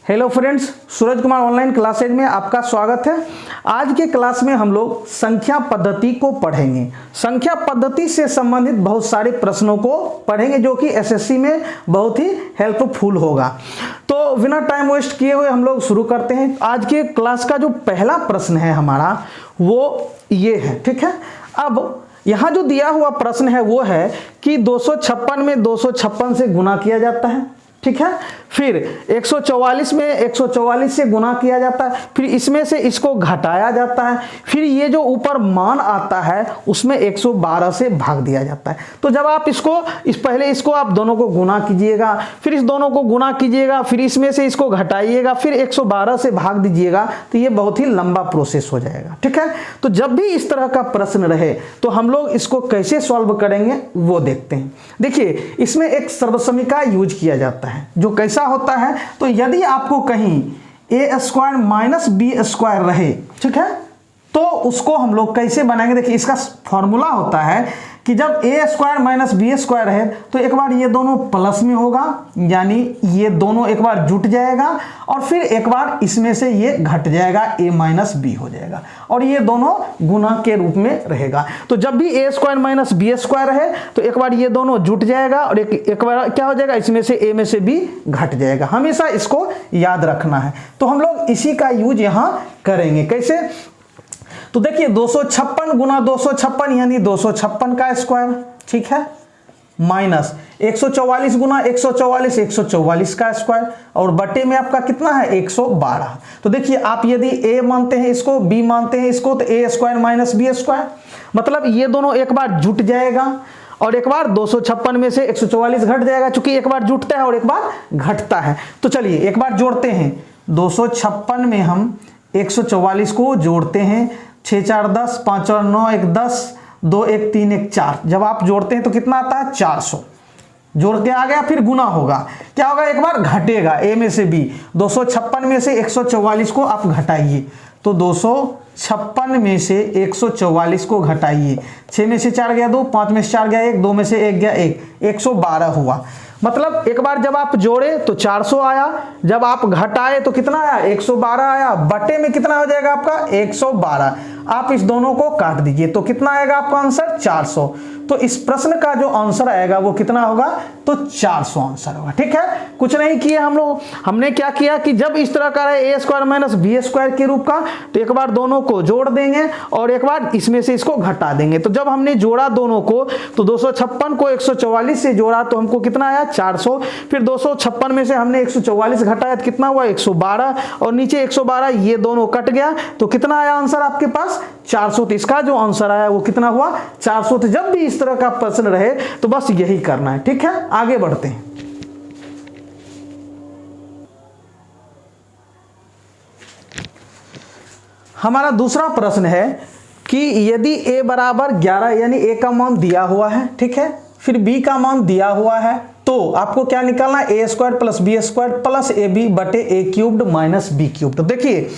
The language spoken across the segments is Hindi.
Hello friends, Suraj Kumar online classes में आपका स्वागत है। आज के क्लास में हम लोग संख्या पद्धति को पढ़ेंगे। संख्या पद्धति से संबंधित बहुत सारे प्रश्नों को पढ़ेंगे जो कि एसएससी में बहुत ही हेल्पफुल होगा। तो बिना टाइम वेस्ट किए हुए हम लोग शुरू करते हैं। आज के क्लास का जो पहला प्रश्न है हमारा वो ये है, ठीक है। अब यहाँ जो दिया हुआ प्रश्न है वो है कि 256 में 256 से गुना किया जाता है, ठीक है। फिर 144 में 144 से गुना किया जाता है, फिर इसमें से इसको घटाया जाता है, फिर ये जो ऊपर मान आता है उसमें 112 से भाग दिया जाता है। तो जब आप पहले इसको आप दोनों को गुना कीजिएगा, फिर इस दोनों को गुना कीजिएगा, फिर इसमें से इसको घटाइएगा, फिर 112 से भाग दीजिएगा, तो ये बहुत ही लंबा प्रोसेस हो जाएगा, ठीक है। तो जब भी इस तरह का प्रश्न रहे तो हम लोग इसको कैसे सॉल्व करेंगे वो देखते हैं। देखिए, इसमें एक सर्वसमीका यूज किया जाता है जो कैसा होता है। तो यदि आपको कहीं a square minus b square रहे, ठीक है, तो उसको हम लोग कैसे बनाएंगे। देखिए, इसका फॉर्मूला होता है कि जब a square minus b square है तो एक बार ये दोनों प्लस में होगा, यानी ये दोनों एक बार जुट जाएगा, और फिर एक बार इसमें से ये घट जाएगा, a माइनस बी हो जाएगा, और ये दोनों गुना के रूप में रहेगा। तो जब भी a square minus b square है तो एक बार ये दोनों जुट जाएगा और एक बार क्या हो जाएगा, इसमें से a में से b घट जाएगा। हमेशा इसको याद रखना है। तो हम लोग इसी का यूज यहाँ करेंगे। कैसे? तो देखिए, 256 गुना 256 यानी 256 का स्क्वायर, ठीक है, माइनस 144 गुना 144 144 का स्क्वायर, और बटे में आपका कितना है 112। तो देखिए, आप यदि a मानते हैं इसको, b मानते हैं इसको, तो a square minus b square, मतलब ये दोनों एक बार जुट जाएगा और एक बार 256 में से 144 घट जाएगा, चूंकि एक बार जुटता है और एक बार घटता है। तो चलिए एक बार जोड़ते हैं। 256 में हम 144 को जोड़ते हैं, 6 4 10, 5 और 9 1 10, 2 1 3 1 4। जब आप जोड़ते हैं तो कितना आता है 400। जोड़ के आ गया, फिर गुना होगा, क्या होगा, एक बार घटेगा a में से b। 256 में से 144 को आप घटाइए, तो 256 में से 144 को घटाइए। 6 में से 4 गया 2, 5 में से 4 गया 1, 2 में से 1 गया 1, 112 हुआ। मतलब एक बार जब आप जोड़े तो 400 आया, जब आप घटाए तो कितना आया 112 आया, बटे में कितना हो जाएगा आपका 112। आप इस दोनों को काट दीजिए तो कितना आएगा आपका आंसर 400। तो इस प्रश्न का जो आंसर आएगा वो कितना होगा, तो 400 आंसर होगा, ठीक है। कुछ नहीं किया हम लोग, हमने क्या किया कि जब इस तरह का रहे a square minus b square के रूप का, तो एक बार दोनों को जोड़ देंगे और एक बार इसमें से इसको घटा देंगे। तो जब हमने जोड़ा दोनों को, तो 256 को 144 से जोड़ा तो हमको कितना आया 400। फिर 256 में से हमने 144 घटाया तो कितना हुआ 112, और नीचे 112, ये दोनों कट गया तो कितना आया आंसर आपके पास 400। तो इसका जो आंसर आया वो कितना हुआ 400। तो जब भी इस तरह का प्रश्न रहे तो बस यही करना है, ठीक है। आगे बढ़ते हैं। हमारा दूसरा प्रश्न है कि यदि a बराबर 11 यानी a का मान दिया हुआ है, ठीक है, फिर b का मान दिया हुआ है, तो आपको क्या निकालना है a square plus b square plus ab बटे a cubed minus b cubed. तो देखिए,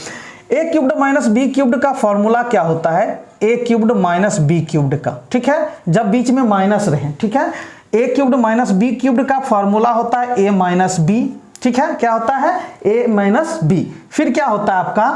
a cubed minus b cubed का फॉर्मूला क्या होता है, a cubed minus b cubed का, ठीक है, जब बीच में माइनस रहे, ठीक है। a cubed minus b cubed का फॉर्मूला होता है a माइनस बी, ठीक है। क्या होता है a माइनस बी। फिर क्या होता है आपका,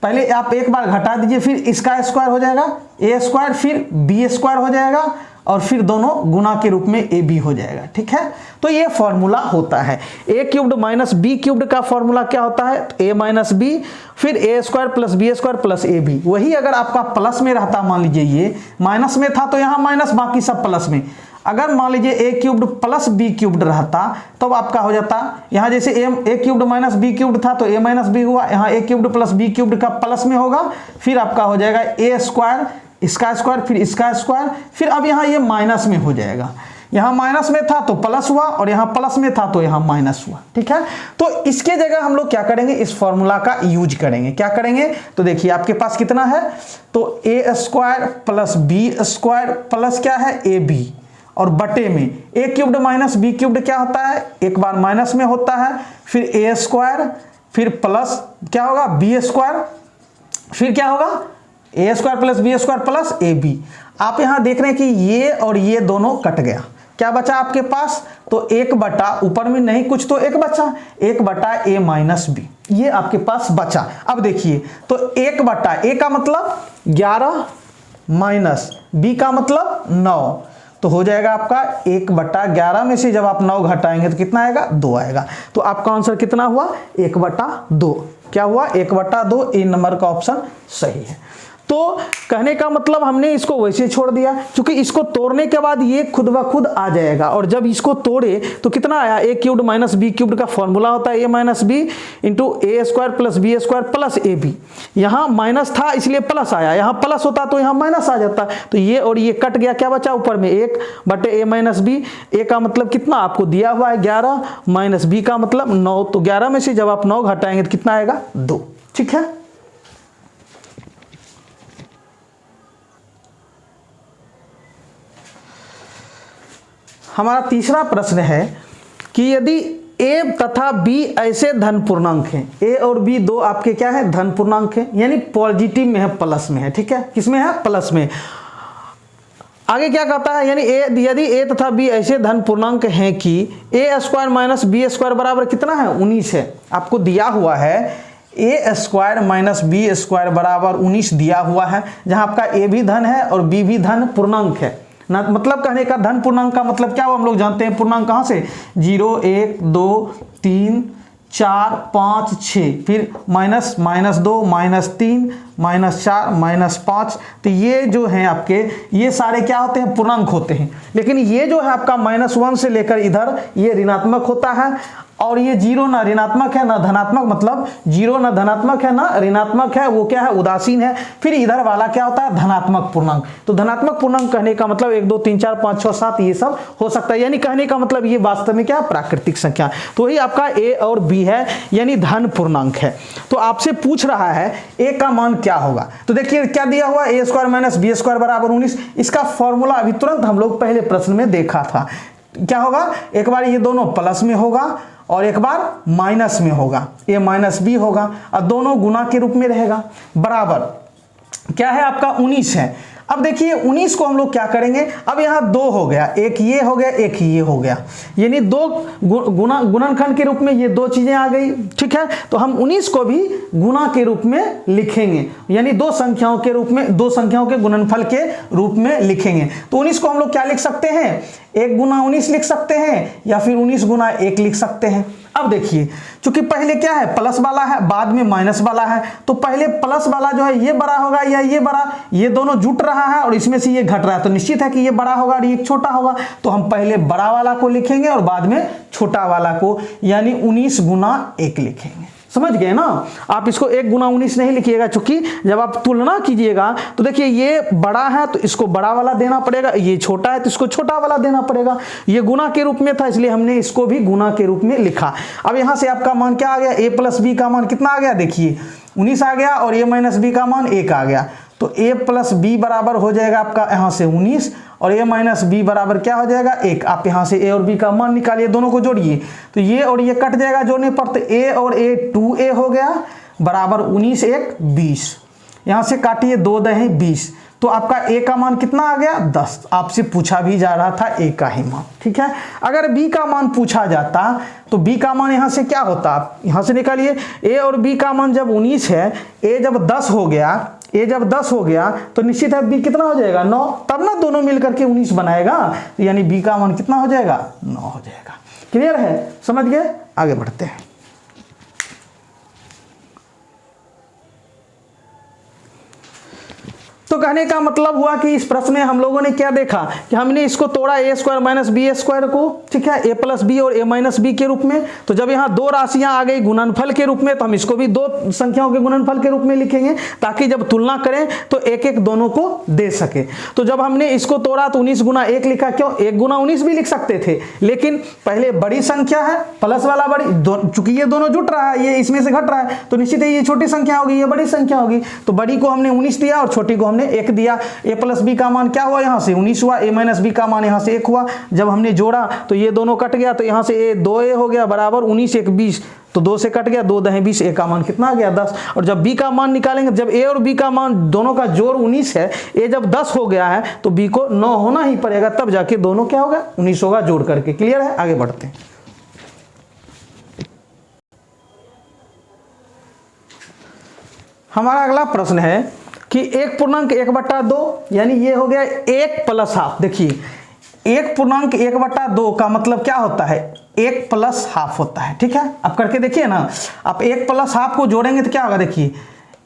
पहले आप एक बार घटा दीजिए, फिर इसका स्क्वायर हो जाएगा a स्क्वायर, फिर b स्क्वायर हो जाएगा, और फिर दोनों गुना के रूप में ab हो जाएगा, ठीक है। तो ये फॉर्मूला होता है। a cubed minus b cubed का फॉर्मूला क्या होता है, a माइनस बी, फिर a square plus b square plus ab। वही अगर आपका प्लस में रहता, मान लीजिए ये माइनस में था तो यहाँ माइनस, बाकी सब प्लस में। अगर मान लीजिए a cubed plus b cubed रहता तो आपका हो जाता, यहाँ जैसे a cubed minus b cubed था तो a माइनस बी हुआ, यहाँ a cubed plus b cubed का प्लस में होगा, फिर आपका हो जाएगा a स्क्वायर, इसका स्क्वायर, फिर इसका स्क्वायर, फिर अब यहाँ ये माइनस में हो जाएगा। यहाँ माइनस में था तो प्लस हुआ, और यहाँ प्लस में था तो यहाँ माइनस हुआ, ठीक है। तो इसके जगह हम लोग क्या करेंगे, इस फॉर्मूला का यूज करेंगे। क्या करेंगे, तो देखिए आपके पास कितना है, तो a square plus b square plus क्या है ab, और बटे में a cubed minus b cubed क्या होता है, एक बार माइनस में होता है, फिर a स्क्वायर, फिर प्लस क्या होगा बी स्क्वायर, फिर क्या होगा a square plus b square plus ab। आप यहां देख रहे हैं कि ये और ये दोनों कट गया, क्या बचा आपके पास, तो 1 ऊपर में नहीं कुछ तो 1 बचा, 1 a माइनस बी, ये आपके पास बचा। अब देखिए तो 1 a का मतलब 11 माइनस b का मतलब 9, तो हो जाएगा आपका 1/11 में से जब आप 9 घटाएंगे तो कितना आएगा, 2 आएगा। तो आपका आंसर कितना हुआ, 1/2। क्या हुआ, 1/2। ए नंबर का ऑप्शन सही है। तो कहने का मतलब हमने इसको वैसे छोड़ दिया, क्योंकि इसको तोड़ने के बाद ये खुद ब खुद आ जाएगा, और जब इसको तोड़े तो कितना आया, a cubed minus b cubed का फॉर्मूला होता है a minus b into a square plus b square plus a b. यहाँ माइनस था इसलिए प्लस आया, यहाँ प्लस होता तो यहाँ माइनस आ जाता, तो ये और ये कट गया, क्या बचा ऊपर में 1/a माइनस बी। ए का मतलब कितना आपको दिया हुआ है 11 माइनस बी का मतलब 9, तो 11 में से जब आप 9 घटाएंगे तो कितना आएगा, 2। ठीक है। हमारा तीसरा प्रश्न है कि यदि a तथा b ऐसे धन पूर्णांक हैं, a और b दो आपके क्या है, धन पूर्णांक हैं, यानी पॉजिटिव में है, प्लस में है। ठीक है, किसमें है, प्लस में। आगे क्या कहता है, यानी यदि a तथा b ऐसे धन पूर्णांक हैं कि a square minus b square बराबर कितना है, 19 है। आपको दिया हुआ है a square minus b square बराबर 19 दिया हुआ है, जहां आपका a भी धन है और b भी धन पूर्णांक है ना। मतलब कहने का धन पूर्णांक का मतलब क्या हो, हम लोग जानते हैं पूर्णांक कहाँ से, 0 1 2 3 4 5 6, फिर minus minus 2 minus 3 minus 4 minus 5, तो ये जो हैं आपके ये सारे क्या होते हैं, पूर्णांक होते हैं। लेकिन ये जो है आपका -1 से लेकर इधर ये ऋणात्मक होता है, और ये 0 ना ऋणात्मक है ना धनात्मक, मतलब 0 ना धनात्मक है ना ऋणात्मक है, वो क्या है, उदासीन है। फिर इधर वाला क्या होता है, धनात्मक पूर्णांक। तो धनात्मक पूर्णांक कहने का मतलब 1 2 3 4 5 6 7 ये सब हो सकता है, यानी कहने का मतलब ये वास्तव में क्या है, प्राकृतिक संख्या। तो वही आपका a और b है, यानी धन पूर्णांक है। तो आपसे पूछ रहा है a का मान क्या होगा, तो देखिए क्या दिया हुआ, a square minus b square बराबर 19। इसका फॉर्मूला अभी तुरंत हम लोग पहले प्रश्न में देखा था। क्या होगा, एक बार ये दोनों प्लस में होगा और एक बार माइनस में होगा, a माइनस बी होगा, और दोनों गुना के रूप में रहेगा, बराबर क्या है आपका 19 है। अब देखिए 19 को हम लोग क्या करेंगे, अब यहाँ 2 हो गया, एक ये हो गया एक ये हो गया, यानी 2 गुणनखंड के रूप में ये 2 चीजें आ गई। ठीक है, तो हम 19 को भी गुणा के रूप में लिखेंगे, यानी 2 संख्याओं के रूप में, 2 संख्याओं के गुणनफल के रूप में लिखेंगे। तो 19 को हम लोग क्या लिख सकते हैं, 1 गुना 19 लिख सकते हैं, या फिर 19 गुना 1 लिख सकते हैं। अब देखिए चूंकि पहले क्या है, प्लस वाला है, बाद में माइनस वाला है, तो पहले प्लस वाला जो है ये बड़ा होगा या ये बड़ा, ये दोनों जुट रहा है और इसमें से ये घट रहा है, तो निश्चित है कि ये बड़ा होगा और ये छोटा होगा। तो हम पहले बड़ा वाला को लिखेंगे और बाद में छोटा वाला को, यानी 19 गुना 1 लिखेंगे। समझ गए ना। आप इसको 1 गुना 19 नहीं लिखिएगा, क्योंकि जब आप तुलना कीजिएगा तो देखिए ये बड़ा है तो इसको बड़ा वाला देना पड़ेगा, ये छोटा है तो इसको छोटा वाला देना पड़ेगा। ये गुना के रूप में था इसलिए हमने इसको भी गुना के रूप में लिखा। अब यहां से आपका मान क्या आ गया, a प्लस बी का मान कितना आ गया, देखिए 19 आ गया, और a माइनस बी का मान 1 आ गया। तो a प्लस बी बराबर हो जाएगा आपका यहाँ से 19, और a माइनस बी बराबर क्या हो जाएगा, 1। आप यहाँ से a और b का मान निकालिए, दोनों को जोड़िए, तो ये और ये कट जाएगा जोड़ने पर, तो a और a 2a हो गया, बराबर 19 1 20। यहाँ से काटिए, 2 दही 20, तो आपका a का मान कितना आ गया, 10। आपसे पूछा भी जा रहा था a का ही मान। ठीक है, अगर b का मान पूछा जाता तो b का मान यहाँ से क्या होता, आप यहाँ से निकालिए, a और b का मान जब 19 है, a जब 10 हो गया, a जब 10 हो गया तो निश्चित है b कितना हो जाएगा, 9, तब ना दोनों मिलकर के 19 बनाएगा, तो यानी b का मान कितना हो जाएगा, 9 हो जाएगा। क्लियर है, समझ गए, आगे बढ़ते हैं। तो कहने का मतलब हुआ कि इस प्रश्न में हम लोगों ने क्या देखा कि हमने इसको तोड़ा a square minus b square को, ठीक है, a प्लस बी और a माइनस बी के रूप में। तो जब यहाँ 2 राशियां आ गई गुणनफल के रूप में, तो हम इसको भी 2 संख्याओं के गुणनफल के रूप में लिखेंगे, ताकि जब तुलना करें तो एक एक दोनों को दे सके। तो जब हमने इसको तोड़ा तो 19 गुना 1 लिखा, क्यों, 1 गुना 19 भी लिख सकते थे, लेकिन पहले बड़ी संख्या है, प्लस वाला बड़ी, चूंकि ये दोनों जुट रहा है, ये इसमें से घट रहा है, तो निश्चित है ये छोटी संख्या होगी, ये बड़ी संख्या होगी, तो बड़ी को हमने 19 दिया और छोटी को हमने हमने 1 दिया, a प्लस बी का मान क्या हुआ, यहाँ से 19 हुआ, a माइनस बी का मान यहाँ से 1 हुआ। जब हमने जोड़ा तो ये दोनों कट गया, तो यहाँ से 2a हो गया बराबर 19 1 20, तो 2 से कट गया, 2 दहें 20, a का मान कितना आ गया 10। और जब b का मान निकालेंगे, जब a और b का मान दोनों का जोड़ 19 है, a जब 10 हो गया है तो b को 9 होना ही पड़ेगा, तब जाके दोनों क्या होगा 19 होगा जोड़ करके। क्लियर है, आगे बढ़ते हैं। हमारा अगला प्रश्न है कि 1.1/2 यानी ये हो गया 1 प्लस हाफ। देखिए 1.1/2 का मतलब क्या होता है, 1 प्लस हाफ होता है। ठीक है, अब करके देखिए ना, आप 1 प्लस हाफ को जोड़ेंगे तो क्या होगा, देखिए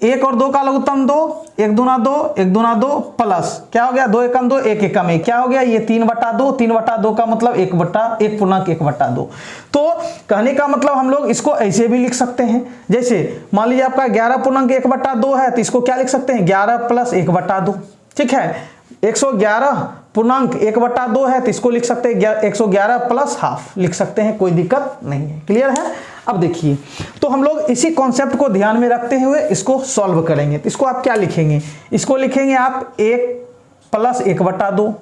1 और 2 का लघुत्तम 2, 1 दूना 2, 1 दूना 2 प्लस क्या हो गया 2 एकम 2, 1 एकम 1, क्या हो गया ये 3/2, 3/2 का मतलब 1/1.2। तो कहने का मतलब हम लोग इसको ऐसे भी लिख सकते हैं, जैसे मान लीजिए आपका 11.1/2 है, तो इसको क्या लिख सकते हैं 11 प्लस 1/2। ठीक है, 111.1/2 है, तो इसको लिख सकते हैं 111 प्लस हाफ लिख सकते हैं, कोई दिक्कत नहीं है। क्लियर है। अब देखिए, तो हम लोग इसी कॉन्सेप्ट को ध्यान में रखते हुए इसको सॉल्व करेंगे। तो इसको आप क्या लिखेंगे, इसको लिखेंगे आप 1 प्लस 1/2,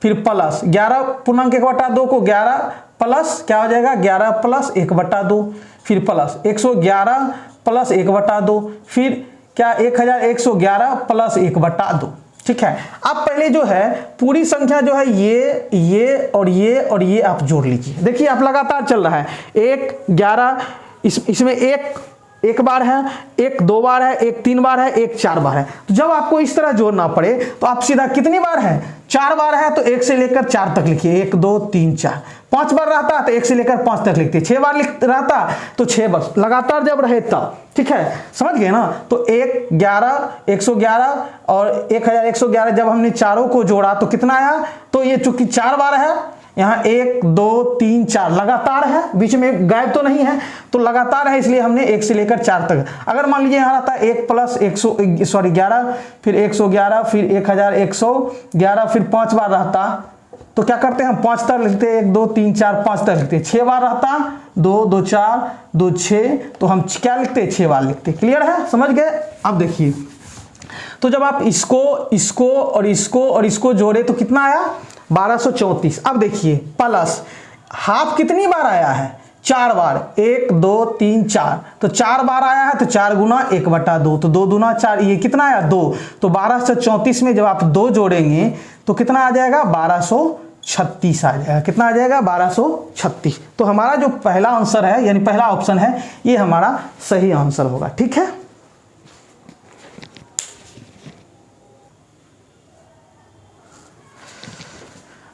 फिर प्लस 11.1/2 को 11 प्लस क्या हो जाएगा 11 प्लस 1/2, फिर प्लस 111 प्लस 1/2, फिर क्या 1111 प्लस 1/2। ठीक है, आप पहले जो है पूरी संख्या जो है ये और ये आप जोड़ लीजिए। देखिए आप लगातार चल रहा है, 1 11, इसमें एक बार है, 1 2 बार है, 1 3 बार है, 1 4 बार है। तो जब आपको इस तरह जोड़ना पड़े तो आप सीधा कितनी बार है 4 बार है, तो 1 से लेकर 4 तक लिखिए, 1 2 3 4। 5 बार रहता तो 1 से लेकर 5 तक लिखते, 6 बार रहता तो 6 बार, लगातार जब रहे तब। ठीक है, समझ गए ना। तो 1 11 111 और 1111 जब हमने चारों को जोड़ा तो कितना आया, तो ये चूंकि 4 बार है, यहाँ 1 2 3 4 लगातार है, बीच में गायब तो नहीं है, तो लगातार है, इसलिए हमने 1 से लेकर 4 तक। अगर मान लीजिए यहाँ रहता 1 प्लस 11, फिर 111, फिर 1111, फिर 5 बार रहता, तो क्या करते हैं हम 5 तक लिखते, 1 2 3 4 5 तक लिखते। 6 बार रहता 2 2 4 2 6, तो हम क्या लिखते 6 बार लिखते। क्लियर है, समझ गए। अब देखिए, तो जब आप इसको जोड़े तो कितना आया 1234। अब देखिए प्लस हाफ कितनी बार आया है 4 बार, 1 2 3 4, तो 4 बार आया है, तो 4 गुना 1/2, तो 2 दूना 4, ये कितना आया 2, तो 1234 में जब आप 2 जोड़ेंगे तो कितना आ जाएगा 1236 आ जाएगा। कितना आ जाएगा 1236। तो हमारा जो पहला आंसर है यानी पहला ऑप्शन है, ये हमारा सही आंसर होगा। ठीक है,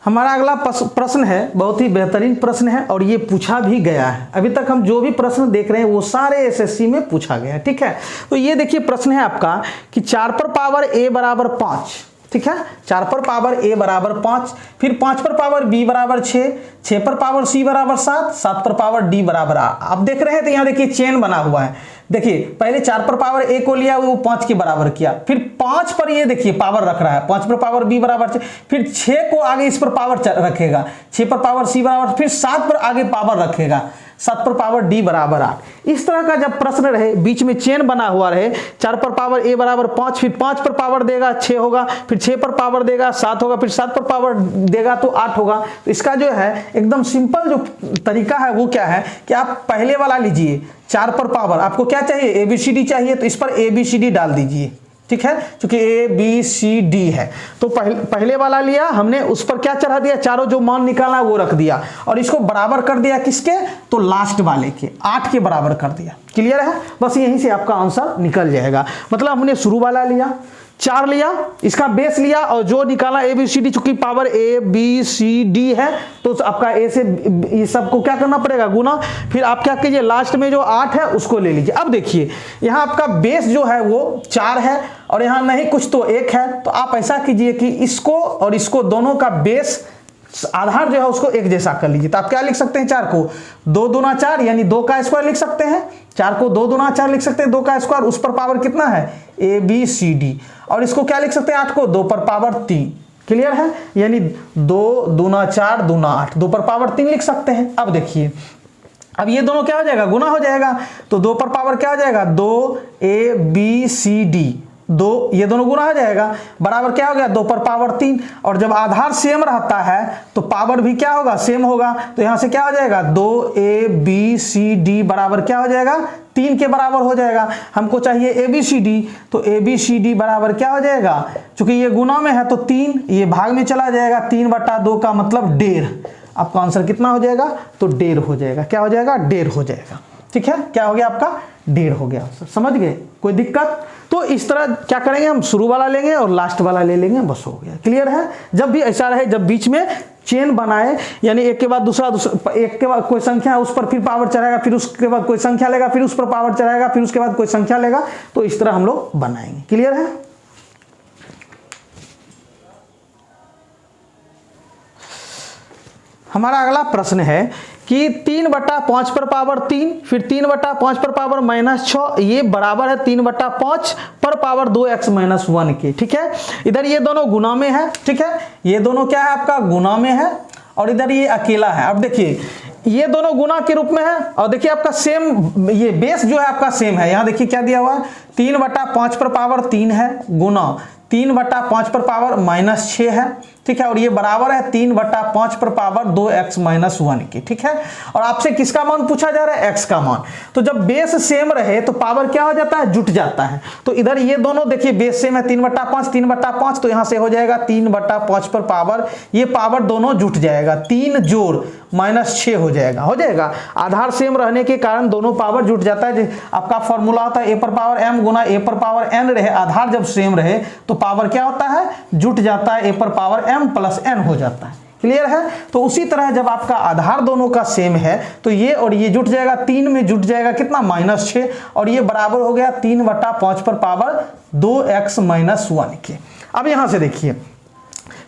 हमारा अगला प्रश्न है, बहुत ही बेहतरीन प्रश्न है और ये पूछा भी गया है। अभी तक हम जो भी प्रश्न देख रहे हैं वो सारे एसएससी में पूछा गया है। ठीक है, तो ये देखिए प्रश्न है आपका कि 4 पर पावर a बराबर 5। ठीक है, 4 पर पावर a बराबर 5, फिर 5 पर पावर b बराबर 6, 6 पर पावर c बराबर 7, 7 पर पावर d बराबर 8। आप देख रहे हैं तो यहाँ देखिए चेन बना हुआ है। देखिए पहले 4 पर पावर a को लिया, वो 5 के बराबर किया, फिर 5 पर ये देखिए पावर रख रहा है, 5 पर पावर b बराबर 6, फिर 6 को आगे इस पर पावर रखेगा, 6 पर पावर c बराबर, फिर 7 पर आगे पावर रखेगा, 7 पर पावर d बराबर 8। इस तरह का जब प्रश्न रहे, बीच में चेन बना हुआ रहे, 4 पर पावर a बराबर 5, फिर 5 पर पावर देगा 6 होगा, फिर 6 पर पावर देगा 7 होगा, फिर 7 पर पावर देगा तो 8 होगा। तो इसका जो है एकदम सिंपल जो तरीका है वो क्या है कि आप पहले वाला लीजिए, 4 पर पावर आपको क्या चाहिए ABCD चाहिए, तो इस पर ABCD डाल दीजिए। ठीक है, क्योंकि ABCD है, तो पहले वाला लिया हमने, उस पर क्या चढ़ा दिया, चारों जो मान निकाला वो रख दिया, और इसको बराबर कर दिया किसके, तो लास्ट वाले के 8 के बराबर कर दिया। क्लियर है, बस यहीं से आपका आंसर निकल जाएगा। मतलब हमने शुरू वाला लिया, 4 लिया, इसका बेस लिया, और जो निकाला ABCD, चूंकि पावर ABCD है तो आपका A से ये सबको क्या करना पड़ेगा गुना, फिर आप क्या कीजिए लास्ट में जो 8 है उसको ले लीजिए। अब देखिए यहाँ आपका बेस जो है वो 4 है और यहाँ नहीं कुछ तो 1 है, तो आप ऐसा कीजिए कि इसको और इसको दोनों का बेस आधार जो है उसको एक जैसा कर लीजिए। तो आप क्या लिख सकते हैं, 4 को 2 दूना 4 यानी 2 का स्क्वायर लिख सकते हैं, 4 को 2 दूना 4 लिख सकते हैं, 2 का स्क्वायर, उस पर पावर कितना है ABCD, और इसको क्या लिख सकते हैं 8 को 2 पर पावर 3। क्लियर है, यानी 2 दूना 4 दूना 8, 2 पर पावर 3 लिख सकते हैं। अब देखिए अब ये दोनों क्या हो जाएगा गुना हो जाएगा, तो 2 पर पावर क्या हो जाएगा 2 ABCD 2, ये दोनों गुना हो जाएगा, बराबर क्या हो गया 2 पर पावर 3। और जब आधार सेम रहता है तो पावर भी क्या होगा सेम होगा, तो यहां से क्या हो जाएगा 2ABCD बराबर क्या हो जाएगा 3 के बराबर हो जाएगा। हमको चाहिए ABCD, तो ABCD बराबर क्या हो जाएगा, चूंकि ये गुना में है तो 3, ये भाग में चला जाएगा, 3/2 का मतलब 1.5। आपका आंसर कितना हो जाएगा, तो 1.5 हो जाएगा। क्या हो जाएगा 1.5 हो जाएगा। ठीक है, क्या हो गया आपका 1.5 हो गया। समझ गए, कोई दिक्कत? तो इस तरह क्या करेंगे, हम शुरू वाला लेंगे और लास्ट वाला ले लेंगे, बस हो गया। क्लियर है? जब भी ऐसा रहे, जब बीच में चेन बनाए, यानी एक के बाद दूसरा, एक के बाद कोई संख्या है उस पर फिर पावर चढ़ाएगा, फिर उसके बाद कोई संख्या लेगा, फिर उस पर पावर चढ़ाएगा, फिर उसके बाद कोई संख्या लेगा, तो इस तरह हम लोग बनाएंगे। क्लियर है? हमारा अगला प्रश्न है कि 3/5 पर पावर 3, फिर 3/5 पर पावर -6, ये बराबर है 3/5 पर पावर 2x-1 के। ठीक है, इधर ये दोनों गुना में है। ठीक है, ये दोनों क्या है आपका गुना में है, और इधर ये अकेला है। अब देखिए ये दोनों गुना के रूप में है, और देखिए आपका सेम, ये बेस जो है आपका सेम है। यहां देखिए क्या दिया हुआ है, 3/5 पर पावर 3 है गुना 3/5 पर पावर -6 है। ठीक है, और ये बराबर है 3/5 पर पावर 2x-1 की। ठीक है, और आपसे किसका मान पूछा जा रहा है, x का मान। तो जब बेस सेम रहे तो पावर क्या हो जाता है, जुट जाता है। तो इधर ये दोनों देखिए बेस सेम है 3/5, तो यहां से हो जाएगा 3/5 पर पावर, ये पावर दोनों जुट जाएगा, 3 जोड़ -6 हो जाएगा। हो जाएगा, आधार सेम रहने के कारण दोनों पावर जुट जाता है। आपका फॉर्मूला होता है a पर पावर m गुना a पर पावर n रहे, आधार जब सेम रहे तो पावर क्या होता है, जुट जाता है, a पर पावर m प्लस n हो जाता है। क्लियर है? तो उसी तरह जब आपका आधार दोनों का सेम है तो ये और ये जुट जाएगा, 3 में जुट जाएगा कितना -6, और ये बराबर हो गया 3/5 पर पावर 2x-1 के। अब यहां से देखिए,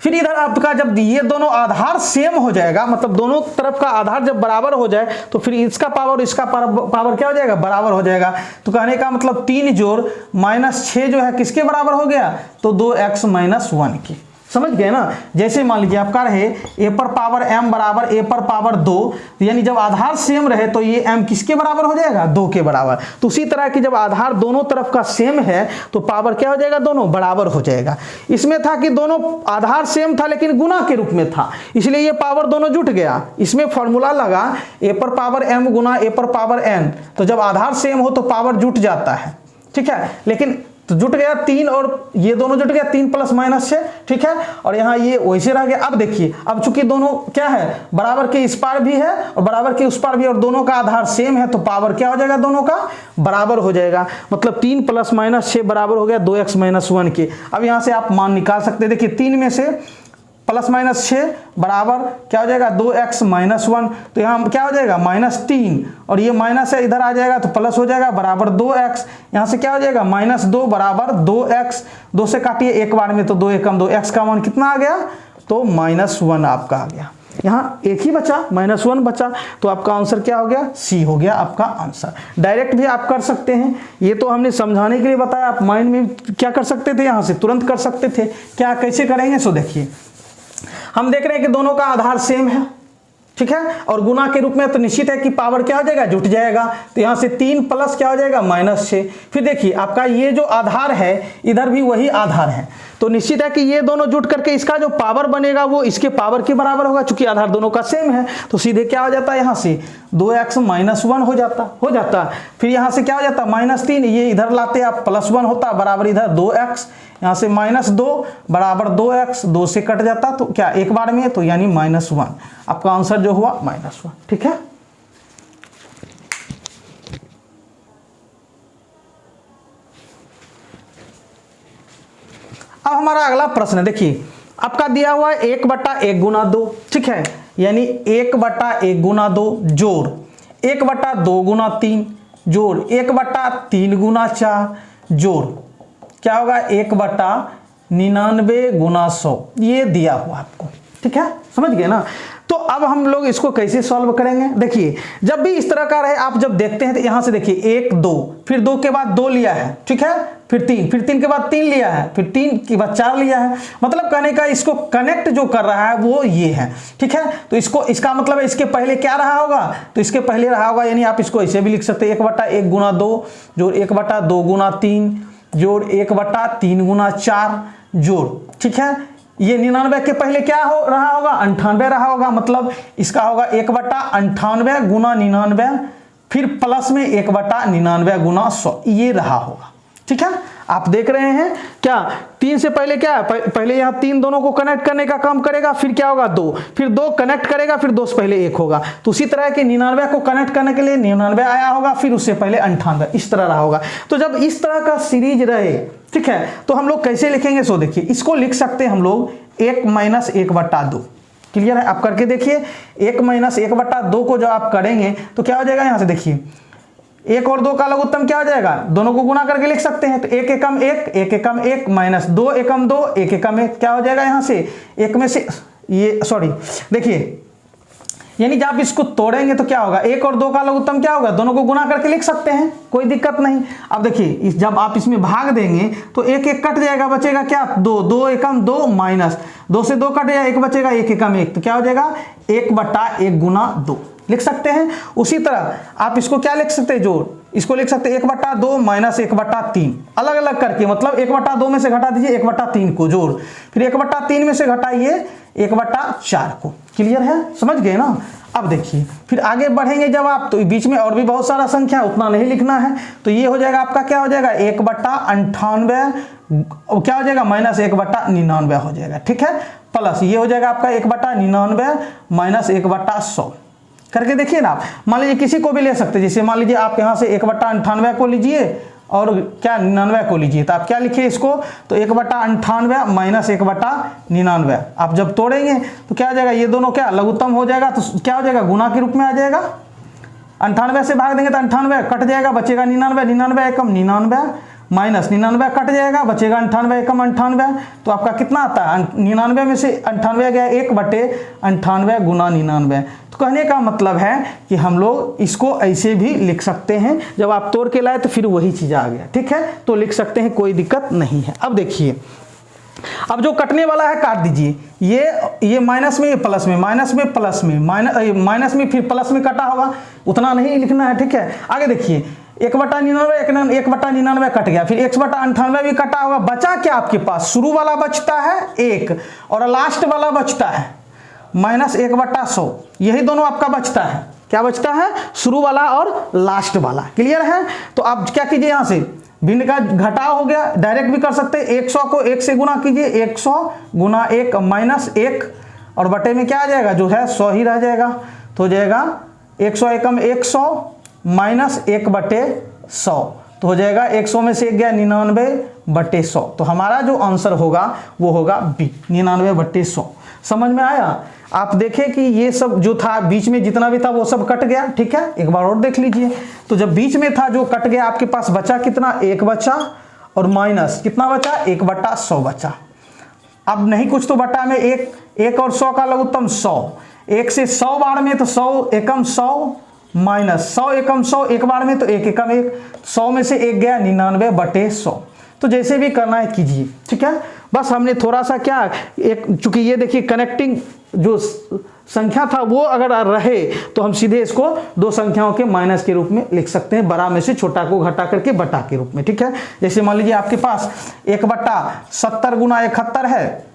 फिर इधर आपका जब ये दोनों आधार सेम हो जाएगा, मतलब दोनों तरफ का आधार जब बराबर हो जाए तो फिर इसका पावर इसका पावर क्या हो जाएगा, बराबर हो जाएगा। तो कहने का मतलब 3 जोड़ -6 जो है किसके बराबर हो गया, तो 2x-1 की। समझ गए ना? जैसे मान लीजिए आपका रहे a पर पावर m बराबर a पर पावर 2, यानी जब आधार सेम रहे तो ये m किसके बराबर हो जाएगा, 2 के बराबर। तो उसी तरह की जब आधार दोनों तरफ का सेम है तो पावर क्या हो जाएगा, दोनों बराबर हो जाएगा। इसमें था कि दोनों आधार सेम था लेकिन गुना के रूप में था, इसलिए ये पावर दोनों जुट गया। इसमें फॉर्मूला लगा a पर पावर m गुना a पर पावर n, तो जब आधार सेम हो तो पावर जुट जाता है। ठीक है, लेकिन तो जुट गया 3 और ये दोनों जुट गया 3 + -6। ठीक है, और यहाँ ये वैसे रह गया। अब देखिए, अब चूंकि दोनों क्या है, बराबर के इस पार भी है और बराबर के उस पार भी, और दोनों का आधार सेम है तो पावर क्या हो जाएगा, दोनों का बराबर हो जाएगा। मतलब 3 + -6 बराबर हो गया 2x-1 के। अब यहाँ से आप मान निकाल सकते हैं। देखिए 3 में से +-6 बराबर क्या हो जाएगा, 2x-1। तो यहाँ क्या हो जाएगा -3, और ये माइनस है, इधर आ जाएगा तो प्लस हो जाएगा बराबर 2x। यहाँ से क्या हो जाएगा -2 बराबर 2x, 2 से काटिए एक बार में तो 2 एकम 2, x का मान कितना आ गया, तो -1 आपका आ गया। यहाँ एक ही बचा, -1 बचा, तो आपका आंसर क्या हो गया, सी हो गया आपका आंसर। डायरेक्ट भी आप कर सकते हैं, ये तो हमने समझाने के लिए बताया, आप माइंड में क्या कर सकते थे, यहाँ से तुरंत कर सकते थे। क्या कैसे करेंगे, सो देखिए, हम देख रहे हैं कि दोनों का आधार सेम है। ठीक है, और गुना के रूप में तो निश्चित है कि पावर क्या हो जाएगा, जुट जाएगा। तो यहां से 3 प्लस क्या हो जाएगा, -6। फिर देखिए आपका ये जो आधार है, इधर भी वही आधार है, तो निश्चित है कि ये दोनों जुट करके इसका जो पावर बनेगा वो इसके पावर के बराबर होगा, चूंकि आधार दोनों का सेम है। तो सीधे क्या हो जाता है, यहाँ से 2x-1 हो जाता। फिर यहाँ से क्या हो जाता, -3, ये इधर लाते आप +1 होता बराबर इधर 2x, यहाँ से -2 बराबर 2x, 2 से कट जाता तो क्या एक बार में, तो यानी -1 आपका आंसर जो हुआ -1। ठीक है, अब हमारा अगला प्रश्न देखिए, आपका दिया हुआ है 1/1 गुना 2। ठीक है, यानी 1/1 गुना 2 जोड़ 1/2 गुना 3 जोड़ 1/3 गुना 4 जोड़ क्या होगा, 1/99 गुना 100, ये दिया हुआ आपको। ठीक है, समझ गए ना? तो अब हम लोग इसको कैसे सॉल्व करेंगे, देखिए जब भी इस तरह का रहे, आप जब देखते हैं तो यहां से देखिए 1 2, फिर 2 के बाद 2 लिया है, ठीक है, फिर 3, फिर 3 के बाद 3 लिया है, फिर 3 के बाद 4 लिया है। मतलब कहने का इसको कनेक्ट जो कर रहा है वो ये है। ठीक है, तो इसको, इसका मतलब है इसके पहले क्या रहा होगा, तो इसके पहले रहा होगा, यानी आप इसको ऐसे भी लिख सकते हैं 1/1 गुना 2 जो 1/2 गुना 3 जोड़ 1/3 गुना 4 जोड़, ठीक है। ये 99 के पहले क्या हो रहा होगा, 98 रहा होगा, मतलब इसका होगा 1/98 गुना 99, फिर प्लस में 1/99 गुना 100, ये रहा होगा, ठीक है। आप देख रहे हैं क्या 3 से पहले क्या है, पहले यहाँ 3 दोनों को कनेक्ट करने का काम करेगा, फिर क्या होगा 2, फिर 2 कनेक्ट करेगा, फिर 2 से पहले 1 होगा। तो उसी तरह के 99 को कनेक्ट करने के लिए 99 आया होगा, फिर उससे पहले 98, इस तरह रहा होगा। तो जब इस तरह का सीरीज रहे, ठीक है, तो हम लोग कैसे लिखेंगे, सो देखिए इसको लिख सकते हैं हम लोग 1 - 1/2। क्लियर है, आप करके देखिए। 1 - 1/2 को जब आप करेंगे तो क्या हो जाएगा, यहाँ से देखिए 1 और 2 का लघुत्तम क्या हो जाएगा, दोनों को गुना करके लिख सकते हैं। तो 1 एकम 1, 1 एकम 1 माइनस 2 एकम 2, 1 एकम 1 क्या हो जाएगा, यहाँ से 1 में से ये सॉरी देखिए, यानी जब आप इसको तोड़ेंगे तो क्या होगा, 1 और 2 का लघुत्तम क्या होगा, दोनों को गुना करके लिख सकते हैं, कोई दिक्कत नहीं। अब देखिए जब आप इसमें भाग देंगे तो 1 1 कट जाएगा, बचेगा क्या 2, 2 एकम 2 माइनस 2 से 2 कट जाएगा, 1 बचेगा, 1 एकम 1, तो क्या हो जाएगा 1/1 गुना 2 लिख सकते हैं। उसी तरह आप इसको क्या लिख सकते हैं, जोड़, इसको लिख सकते हैं 1/2 माइनस 1/3, अलग अलग करके, मतलब 1/2 में से घटा दीजिए 1/3 को जोड़, फिर 1/3 में से घटाइए 1/4 को। क्लियर है, समझ गए ना। अब देखिए फिर आगे बढ़ेंगे जब आप, तो बीच में और भी बहुत सारा संख्या, उतना नहीं लिखना है। तो ये हो जाएगा आपका क्या हो जाएगा 1/98, क्या हो जाएगा माइनस 1/99 हो जाएगा, ठीक है, प्लस ये हो जाएगा आपका 1/99 माइनस 1/100 करके देखिए ना। मान लीजिए किसी को भी ले सकते हैं, जैसे मान लीजिए आप यहाँ से 1/98 को लीजिए और क्या 99 को लीजिए, तो आप क्या लिखिए इसको, तो 1/98 माइनस 1/99 आप जब तोड़ेंगे तो क्या हो जाएगा, ये दोनों क्या लघुत्तम हो जाएगा, तो क्या हो जाएगा गुना के रूप में आ जाएगा। 98 से भाग देंगे तो 98 कट जाएगा, बचेगा 99, 99 एकम 99 माइनस 99 कट जाएगा, बचेगा 98 एकम 98, तो आपका कितना आता है, 99 में से 98 गया 1/98 गुना 99। तो कहने का मतलब है कि हम लोग इसको ऐसे भी लिख सकते हैं, जब आप तोड़ के लाए तो फिर वही चीज़ आ गया, ठीक है, तो लिख सकते हैं, कोई दिक्कत नहीं है। अब देखिए, अब जो कटने वाला है काट दीजिए, ये माइनस में, ये प्लस में, माइनस में प्लस में, माइनस में फिर प्लस में कटा होगा, उतना नहीं लिखना है, ठीक है। आगे देखिए 1/99 1/99 कट गया, फिर 1/98 भी कटा होगा, बचा क्या आपके पास, शुरू वाला बचता है 1 और लास्ट वाला बचता है माइनस 1/100, यही दोनों आपका बचता है, क्या बचता है, शुरू वाला और लास्ट वाला। क्लियर है, तो आप क्या कीजिए, यहाँ से भिन्न का घटाव हो गया, डायरेक्ट भी कर सकते हैं, 100 को 1 से गुना कीजिए, 100 गुना 1 माइनस 1 और बटे में क्या आ जाएगा, जो है 100 ही रह जाएगा, तो हो जाएगा 100 एकम 100 माइनस 1/100, तो हो जाएगा 100 में से 1 गया 99/100, तो हमारा जो आंसर होगा वो होगा बी 99/100। समझ में आया। आप देखें कि ये सब जो था बीच में जितना भी था वो सब कट गया, ठीक है, एक बार और देख लीजिए। तो जब बीच में था जो कट गया, आपके पास बचा कितना, 1 बचा और माइनस कितना बचा, 1/100 बचा। अब नहीं कुछ तो बटा में 1 और 100 का लघुत्तम 100, 1 से 100 बार में तो 100 एकम 100 माइनस 100 एकम 100 एक बार में तो 1 एकम 1, 100 में से 1 गया 99/100। तो जैसे भी करना है कीजिए, ठीक है। बस हमने थोड़ा सा क्या एक, चूंकि ये देखिए कनेक्टिंग जो संख्या था वो अगर रहे तो हम सीधे इसको 2 संख्याओं के माइनस के रूप में लिख सकते हैं, बड़ा में से छोटा को घटा करके बटा के रूप में, ठीक है। जैसे मान लीजिए आपके पास 1/70 गुना 71 है,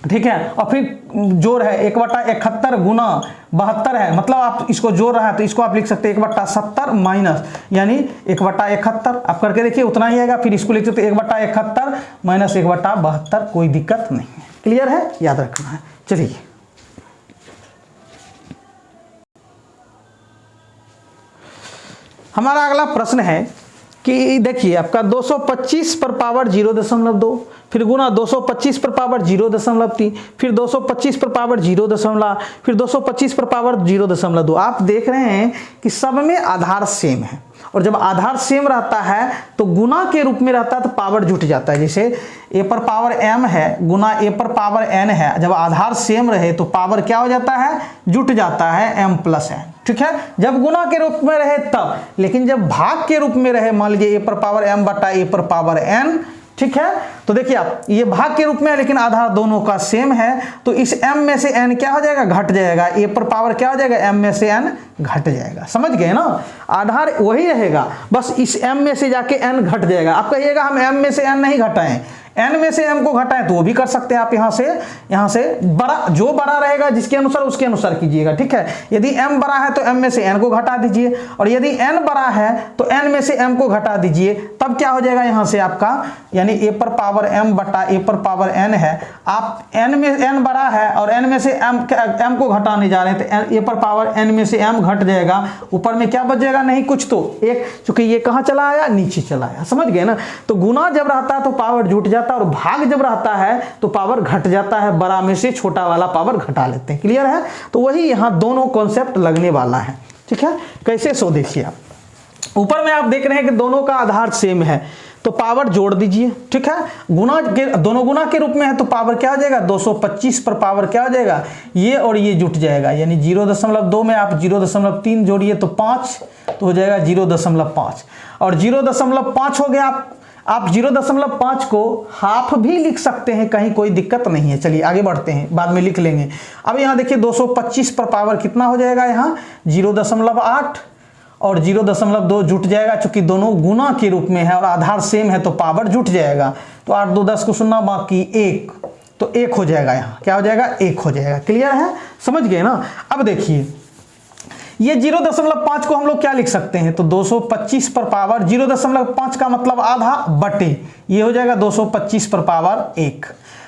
ठीक है, और फिर जोड़ है 1/71 गुना 72 है, मतलब आप इसको जोड़ रहा है तो इसको आप लिख सकते हैं 1/70 माइनस यानी 1/71, आप करके देखिए उतना ही आएगा। फिर इसको लिख सकते 1/71 माइनस 1/72, कोई दिक्कत नहीं है। क्लियर है, याद रखना है। चलिए हमारा अगला प्रश्न है कि देखिए आपका 225 पर पावर 0.2, फिर गुना 225 पर पावर 0.3, फिर 225 पर पावर 0, फिर 225 पर पावर 0.2। आप देख रहे हैं कि सब में आधार सेम है, और जब आधार सेम रहता है तो गुना के रूप में रहता है तो पावर जुट जाता है। जैसे a पर पावर m है गुना a पर पावर n है, जब आधार सेम रहे तो पावर क्या हो जाता है, जुट जाता है m प्लस n, ठीक है, जब गुना के रूप में रहे तब। लेकिन जब भाग के रूप में रहे, मान लीजिए a पर पावर m बटा a पर पावर n, ठीक है, तो देखिए आप, ये भाग के रूप में है लेकिन आधार दोनों का सेम है, तो इस m में से n क्या हो जाएगा, घट जाएगा, a पर पावर क्या हो जाएगा, m में से n घट जाएगा। समझ गए ना, आधार वही रहेगा, बस इस m में से जाके n घट जाएगा। आप कहिएगा हम m में से n नहीं घटाएं, n में से m को घटाएं तो वो भी कर सकते हैं आप। यहाँ से बड़ा, जो बड़ा रहेगा जिसके अनुसार उसके अनुसार कीजिएगा, ठीक है। यदि m बड़ा है तो m में से n को घटा दीजिए, और यदि n बड़ा है तो n में से m को घटा दीजिए, तब क्या हो जाएगा यहाँ से आपका, यानी a पर पावर m बटा a पर पावर n है। आप n में n बड़ा है और n में से m को घटाने जा रहे हैं तो a पर पावर n में से m घट जाएगा, ऊपर में क्या बच जाएगा, नहीं कुछ तो एक, चूंकि ये कहाँ चला आया, नीचे चला आया। समझ गए ना, तो गुना जब रहता है तो पावर जुट जाता है, और भाग जब रहता है तो पावर घट जाता है, बड़ा में से छोटा वाला पावर घटा लेते हैं। क्लियर है, तो वही यहाँ दोनों कॉन्सेप्ट लगने वाला है, ठीक है। कैसे, सो देखिए आप, ऊपर में आप देख रहे हैं कि दोनों का आधार सेम है, तो पावर जोड़ दीजिए, ठीक है। गुना के, दोनों गुना के रूप में है तो पावर क्या हो जाएगा, 225 पर पावर क्या हो जाएगा, ये और ये जुट जाएगा, यानी 0.2 में आप 0.3 जोड़िए तो 5, तो हो जाएगा 0.5, और 0.5 हो गया। आप 0.5 को हाफ भी लिख सकते हैं, कहीं कोई दिक्कत नहीं है। चलिए आगे बढ़ते हैं, बाद में लिख लेंगे। अब यहाँ देखिए 225 पर पावर कितना हो जाएगा, यहाँ 0.8 और 0.2 जुट जाएगा, चूंकि दोनों गुना के रूप में है और आधार सेम है तो पावर जुट जाएगा। तो 8 2 10 को सुनना, बाकी 1, तो 1 हो जाएगा, यहाँ क्या हो जाएगा, 1 हो जाएगा। क्लियर है, समझ गए ना। अब देखिए ये 0.5 को हम लोग क्या लिख सकते हैं, तो 225 पर पावर 0.5 का मतलब आधा बटे, ये हो जाएगा 225 पर पावर 1।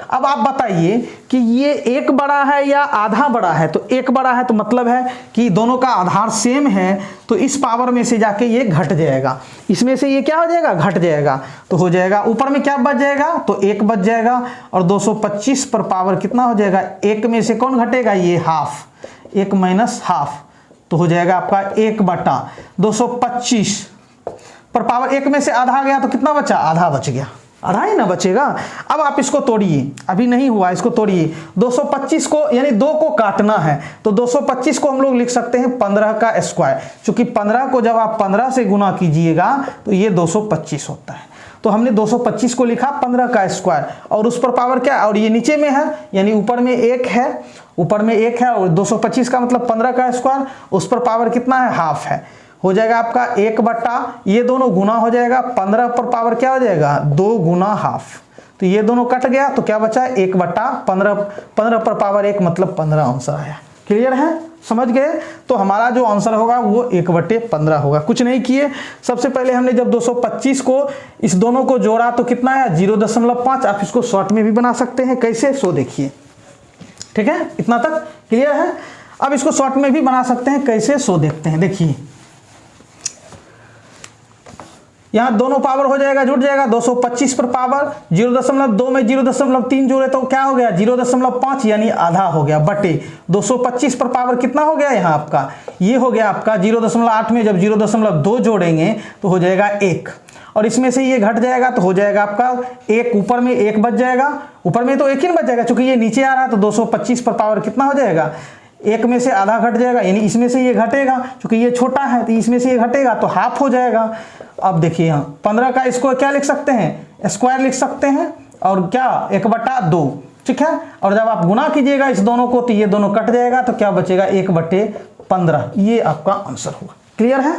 अब आप बताइए कि ये 1 बड़ा है या आधा बड़ा है, तो 1 बड़ा है तो मतलब है कि दोनों का आधार सेम है, तो इस पावर में से जाके ये घट जाएगा, इसमें से ये क्या हो जाएगा, घट जाएगा, तो हो जाएगा ऊपर में क्या बच जाएगा, तो 1 बच जाएगा, और 225 पर पावर कितना हो जाएगा, 1 में से कौन घटेगा, ये हाफ, 1 माइनस हाफ, तो हो जाएगा आपका 1 बटा 225 पर पावर 1 में से आधा गया तो कितना बचा, आधा बच गया, आधा ही ना बचेगा। अब आप इसको तोड़िए, अभी नहीं हुआ, इसको तोड़िए। 225 को यानी 2 को काटना है, तो 225 को हम लोग लिख सकते हैं 15 का स्क्वायर, क्योंकि 15 को जब आप 15 से गुना कीजिएगा तो ये 225 होता है। तो हमने 225 को लिखा 15 का स्क्वायर, और उस पर पावर क्या, और ये नीचे में है, यानी ऊपर में 1 है, ऊपर में 1 है, और 225 का मतलब 15 का स्क्वायर, उस पर पावर कितना है, हाफ है, हो जाएगा आपका 1 बटा, ये दोनों गुना हो जाएगा, 15 पर पावर क्या हो जाएगा, 2 गुना हाफ, तो ये दोनों कट गया, तो क्या बचा, 1 बटा 15, 15 पर पावर 1 मतलब 15 आंसर आया। क्लियर है, समझ गए। तो हमारा जो आंसर होगा वो 1/15 होगा। कुछ नहीं किए, सबसे पहले हमने जब 225 को इस दोनों को जोड़ा तो कितना आया, 0.5। आप इसको शॉर्ट में भी बना सकते हैं, कैसे, सो देखिए, ठीक है, इतना तक क्लियर है। अब इसको शॉर्ट में भी बना सकते हैं, कैसे, सो देखते हैं। देखिए यहाँ दोनों पावर हो जाएगा, जुट जाएगा, 225 पर पावर 0.2 में 0.3 जोड़े तो क्या हो गया, 0.5, यानी आधा हो गया, बटे 225 पर पावर कितना हो गया, यहाँ आपका ये हो गया आपका 0.8 में जब 0.2 जोड़ेंगे तो हो जाएगा 1, और इसमें से ये घट जाएगा तो हो जाएगा आपका 1, ऊपर में 1 बच जाएगा, ऊपर में तो 1 ही बच जाएगा, चूंकि ये नीचे आ रहा है तो 225 पर पावर कितना हो जाएगा, 1 में से आधा घट जाएगा, यानी इसमें से ये घटेगा, क्योंकि ये छोटा है तो इसमें से ये घटेगा तो हाफ हो जाएगा। अब देखिए यहाँ 15 का इसको क्या लिख सकते हैं, स्क्वायर लिख सकते हैं, और क्या 1/2, ठीक है। और जब आप गुना कीजिएगा इस दोनों को तो ये दोनों कट जाएगा, तो क्या बचेगा, 1/15, ये आपका आंसर होगा। क्लियर है।